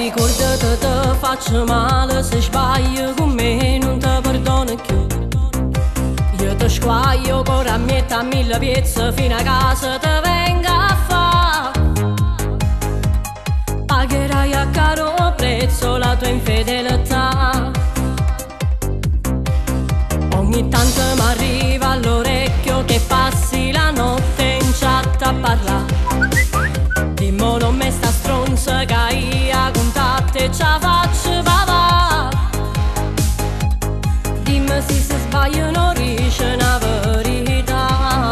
Ricordati te faccio male, se sbaglio con me non ti perdono più. Io ti squaglio con rammietta a 1000 piezze fino a casa te venga a fa. Pagherai a caro prezzo la tua infedeltà. Ogni tanto mi arriva all'orecchio che passi la notte in chat a parlare. Dimmo non me sta stronza che io con te ce la faccio papà. Dimmi se sbaglio non riesce una verità.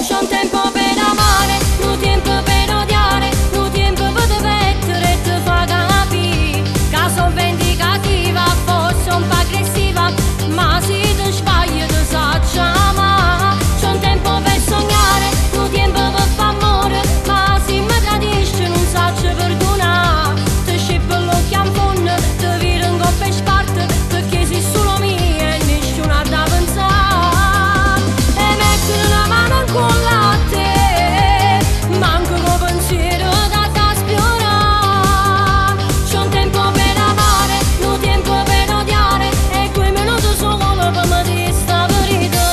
C'è un tempo per amare, un tempo per odiare, un tempo per difettere e ti fa capire che sono vendicativa, forse un po' aggressiva, ma se ti sbaglio ti saggio amare. C'è un tempo per sognare, un tempo per fare amore, ma se mi tradisci non saggio perdonare. Ti scippo l'occhio in fondo, ti viro in coppa e sparte, perché sei solo mia e nessuno ha da pensare. E metti una mano in culla a te, manco con pensiero da te sfiorare. C'è un tempo per amare, un tempo per odiare, e quei minuti solo per me di sta verità.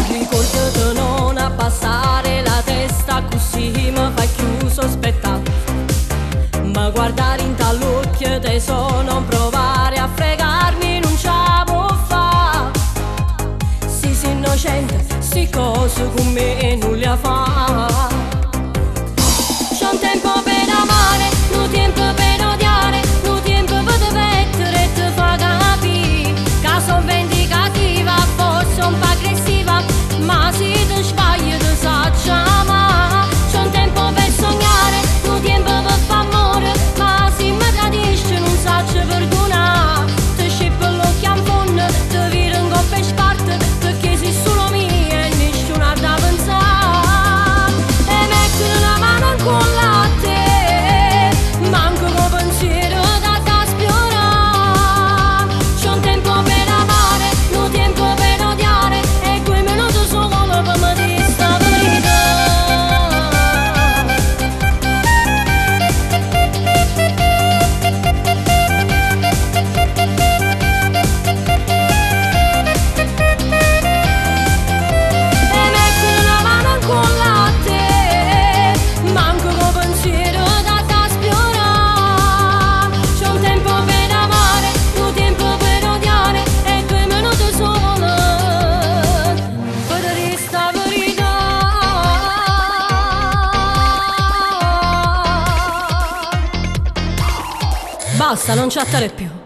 Ricordati non a passare la testa così mi fai più sospettare. Ma guardare in tall'occhio te so, non provare a fregarmi non ce la può fa. Si sei innocente, sti cose con me non le fa. C'è un tempo per amare, un tempo per odiare, un tempo per difettere e ti fa capire che sono vendicativa, forse un po' aggressiva, ma se ti sbaglio ti saggio amare. C'è un tempo per sognare, un tempo per fare amore, ma se mi tradisci non saggio perdonare. Ti scippo l'occhio in fondo, ti viro in coppa e sparte, perché sei solo mia e nessuno ha da pensare. E metti una mano in culla a te, manco con pensiero da te sfiorare. C'è un tempo per amare, un tempo per odiare, e quei minuti solo per me di sta verità. E metti una mano in culla a te, manco con pensiero da te sfiorare. C'è un tempo per amare, un tempo per odiare, e quei minuti solo per di sta verità. Basta, non chattare più.